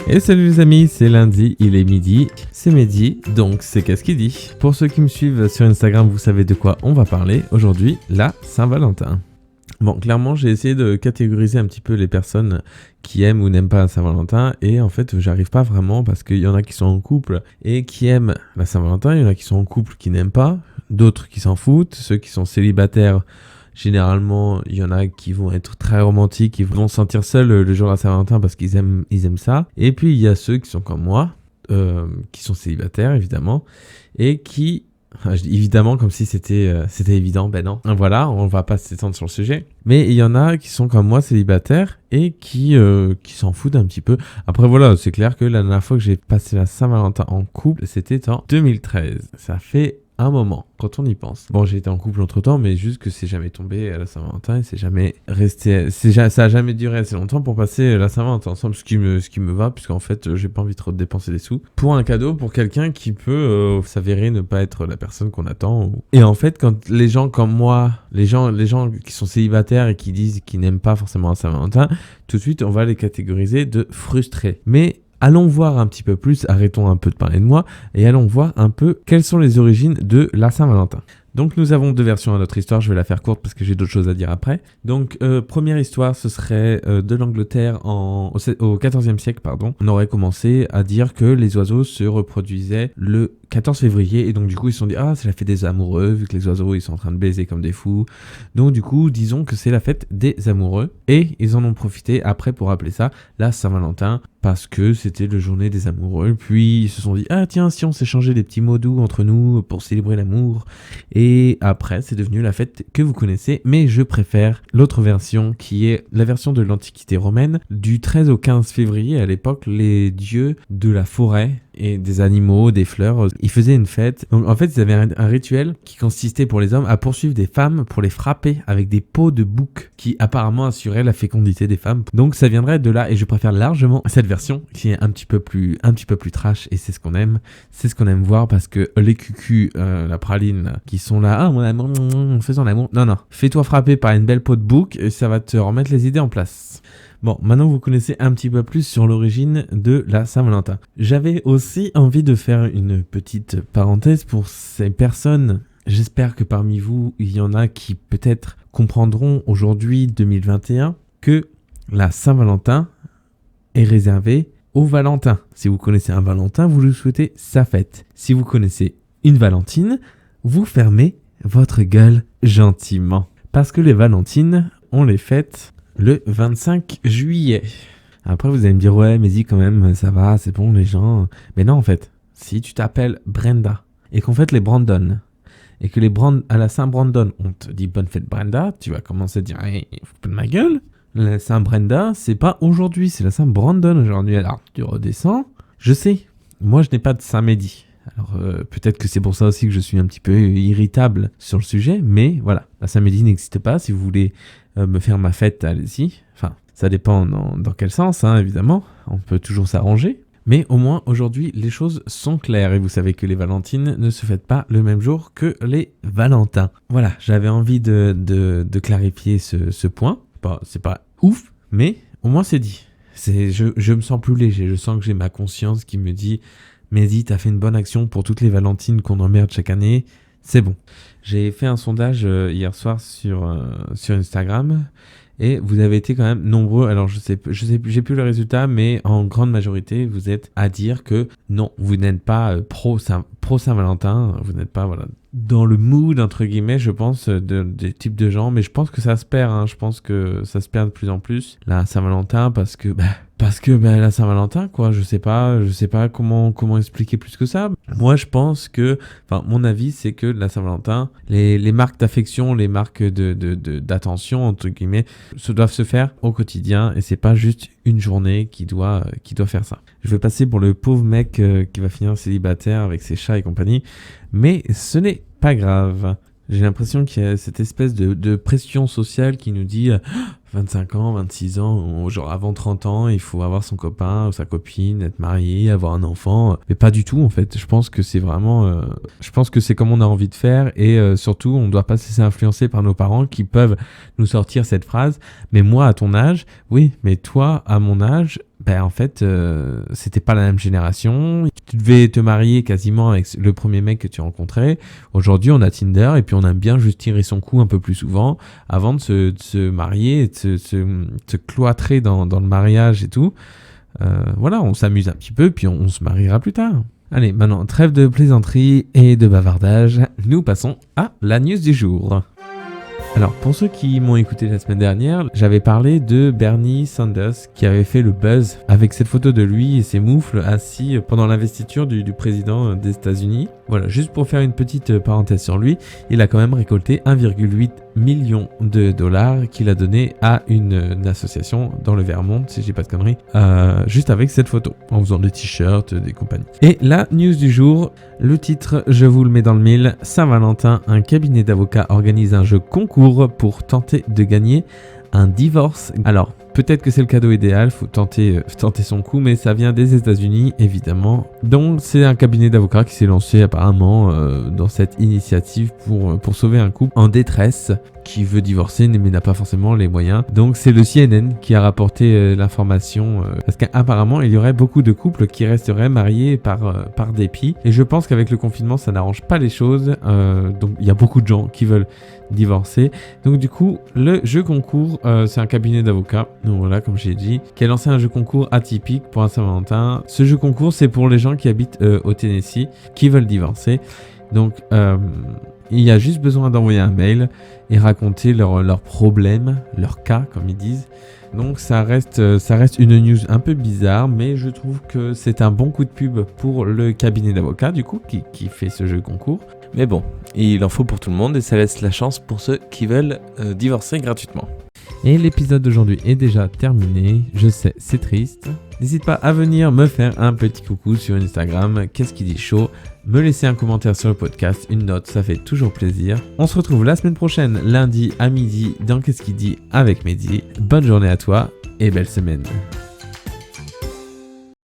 Et salut les amis, c'est lundi, il est midi, c'est Mehdi, donc c'est qu'est-ce qu'il dit. Pour ceux qui me suivent sur Instagram, vous savez de quoi on va parler. Aujourd'hui, la Saint-Valentin. Bon, clairement, j'ai essayé de catégoriser un petit peu les personnes qui aiment ou n'aiment pas la Saint-Valentin. Et en fait, j'arrive pas vraiment parce qu'il y en a qui sont en couple et qui aiment la Saint-Valentin. Il y en a qui sont en couple qui n'aiment pas. D'autres qui s'en foutent. Ceux qui sont célibataires, généralement, il y en a qui vont être très romantiques. Ils vont se sentir seuls le jour de la Saint-Valentin parce qu'ils aiment ça. Et puis, il y a ceux qui sont comme moi, qui sont célibataires, évidemment. Et qui... je dis évidemment comme si c'était évident, ben non. Voilà, on va pas s'étendre sur le sujet. Mais il y en a qui sont comme moi célibataires et qui s'en foutent un petit peu. Après voilà, c'est clair que la dernière fois que j'ai passé la Saint-Valentin en couple, c'était en 2013. Ça fait un moment, quand on y pense. Bon, j'ai été en couple entre-temps, mais juste que c'est jamais tombé à la Saint-Valentin et c'est jamais resté... ça a jamais duré assez longtemps pour passer la Saint-Valentin ensemble, ce qui me va, puisqu'en fait, j'ai pas envie trop de dépenser des sous pour un cadeau pour quelqu'un qui peut s'avérer ne pas être la personne qu'on attend. Et en fait, quand les gens comme moi, les gens qui sont célibataires et qui disent qu'ils n'aiment pas forcément la Saint-Valentin, tout de suite, on va les catégoriser de frustrés. Mais... allons voir un petit peu plus, arrêtons un peu de parler de moi, et allons voir un peu quelles sont les origines de la Saint-Valentin. Donc nous avons deux versions à notre histoire, je vais la faire courte parce que j'ai d'autres choses à dire après. Donc première histoire, ce serait de l'Angleterre au XIVe siècle, pardon. On aurait commencé à dire que les oiseaux se reproduisaient le 14 février et donc du coup ils se sont dit c'est la fête des amoureux vu que les oiseaux ils sont en train de baiser comme des fous. Donc du coup disons que c'est la fête des amoureux et ils en ont profité après pour appeler ça la Saint-Valentin parce que c'était le journée des amoureux. Puis ils se sont dit tiens si on s'échangeait des petits mots doux entre nous pour célébrer l'amour. Et après, c'est devenu la fête que vous connaissez, mais je préfère l'autre version qui est la version de l'Antiquité romaine. Du 13 au 15 février, à l'époque, les dieux de la forêt et des animaux, des fleurs, ils faisaient une fête. Donc en fait, ils avaient un rituel qui consistait pour les hommes à poursuivre des femmes pour les frapper avec des peaux de bouc qui apparemment assuraient la fécondité des femmes. Donc ça viendrait de là et je préfère largement cette version qui est un petit peu plus trash et c'est ce qu'on aime. C'est ce qu'on aime voir parce que les cucus, la praline, qui sont là, mon amour, faisons l'amour. Non, fais-toi frapper par une belle peau de bouc et ça va te remettre les idées en place. Bon, maintenant vous connaissez un petit peu plus sur l'origine de la Saint-Valentin. J'avais aussi envie de faire une petite parenthèse pour ces personnes. J'espère que parmi vous, il y en a qui peut-être comprendront aujourd'hui, 2021, que la Saint-Valentin est réservée aux Valentins. Si vous connaissez un Valentin, vous lui souhaitez sa fête. Si vous connaissez une Valentine, vous fermez votre gueule gentiment. Parce que les Valentines, on les fête le 25 juillet. Après, vous allez me dire, ouais, mais dis quand même, ça va, c'est bon, les gens... Mais non, en fait, si tu t'appelles Brenda, et qu'en fait, les Brandon, et que à la Saint-Brandon, on te dit bonne fête Brenda, tu vas commencer à dire, faut pas de ma gueule. La Saint-Brenda, c'est pas aujourd'hui, c'est la Saint-Brandon aujourd'hui. Alors, tu redescends. Je sais, moi, je n'ai pas de Saint-Médi. Alors, peut-être que c'est pour ça aussi que je suis un petit peu irritable sur le sujet, mais voilà, la Saint-Médi n'existe pas. Si vous voulez me faire ma fête, allez-y. Enfin, ça dépend dans quel sens, évidemment. On peut toujours s'arranger. Mais au moins, aujourd'hui, les choses sont claires. Et vous savez que les Valentines ne se fêtent pas le même jour que les Valentins. Voilà, j'avais envie de clarifier ce point. C'est pas ouf, mais au moins c'est dit. Je me sens plus léger. Je sens que j'ai ma conscience qui me dit... Mehdi, t'as fait une bonne action pour toutes les Valentines qu'on emmerde chaque année. C'est bon. J'ai fait un sondage hier soir sur Instagram et vous avez été quand même nombreux. Alors je sais, j'ai plus le résultat, mais en grande majorité, vous êtes à dire que non, vous n'êtes pas pro Saint-Valentin. Vous n'êtes pas dans le mood entre guillemets, je pense, des types de gens. Mais je pense que ça se perd. Je pense que ça se perd de plus en plus la Saint-Valentin parce que la Saint-Valentin, quoi, je sais pas comment expliquer plus que ça. Moi, je pense que, mon avis, c'est que la Saint-Valentin, les marques d'affection, les marques d'attention, entre guillemets, doivent se faire au quotidien et c'est pas juste une journée qui doit faire ça. Je vais passer pour le pauvre mec qui va finir célibataire avec ses chats et compagnie, mais ce n'est pas grave. J'ai l'impression qu'il y a cette espèce de pression sociale qui nous dit 25 ans, 26 ans, genre avant 30 ans, il faut avoir son copain ou sa copine, être marié, avoir un enfant. Mais pas du tout en fait. Je pense que c'est vraiment... je pense que c'est comme on a envie de faire et surtout on ne doit pas se laisser influencer par nos parents qui peuvent nous sortir cette phrase. Mais moi à ton âge, oui, mais toi à mon âge... en fait, c'était pas la même génération. Tu devais te marier quasiment avec le premier mec que tu rencontrais. Aujourd'hui, on a Tinder et puis on aime bien juste tirer son coup un peu plus souvent avant de se marier et de se cloîtrer dans le mariage et tout. Voilà, on s'amuse un petit peu puis on se mariera plus tard. Allez, maintenant, trêve de plaisanterie et de bavardage. Nous passons à la news du jour. Alors, pour ceux qui m'ont écouté la semaine dernière, j'avais parlé de Bernie Sanders qui avait fait le buzz avec cette photo de lui et ses moufles assis pendant l'investiture du président des États-Unis. Voilà, juste pour faire une petite parenthèse sur lui, il a quand même récolté 1,8 million de dollars qu'il a donné à une association dans le Vermont, si j'ai pas de conneries, juste avec cette photo, en faisant des t-shirts, des compagnies. Et la news du jour, le titre, je vous le mets dans le mille, Saint-Valentin, un cabinet d'avocats organise un jeu concours pour tenter de gagner un divorce. Alors, peut-être que c'est le cadeau idéal, faut tenter son coup, mais ça vient des États-Unis, évidemment. Donc, c'est un cabinet d'avocats qui s'est lancé apparemment dans cette initiative pour sauver un couple en détresse qui veut divorcer mais n'a pas forcément les moyens. Donc, c'est le CNN qui a rapporté l'information parce qu'apparemment, il y aurait beaucoup de couples qui resteraient mariés par dépit. Et je pense qu'avec le confinement, ça n'arrange pas les choses. Donc, il y a beaucoup de gens qui veulent divorcer. Donc, du coup, le jeu concours, c'est un cabinet d'avocats. Donc voilà, comme j'ai dit, qui a lancé un jeu concours atypique pour un Saint-Valentin. Ce jeu concours, c'est pour les gens qui habitent au Tennessee, qui veulent divorcer. Donc, il y a juste besoin d'envoyer un mail et raconter leurs problèmes, leur cas, comme ils disent. Donc, ça reste une news un peu bizarre, mais je trouve que c'est un bon coup de pub pour le cabinet d'avocats, du coup, qui fait ce jeu concours. Mais bon, il en faut pour tout le monde et ça laisse la chance pour ceux qui veulent divorcer gratuitement. Et l'épisode d'aujourd'hui est déjà terminé. Je sais, c'est triste. N'hésite pas à venir me faire un petit coucou sur Instagram, qu'est-ce qui dit chaud, me laisser un commentaire sur le podcast, une note, ça fait toujours plaisir. On se retrouve la semaine prochaine, lundi à midi, dans Qu'est-ce qui dit avec Mehdi. Bonne journée à toi et belle semaine.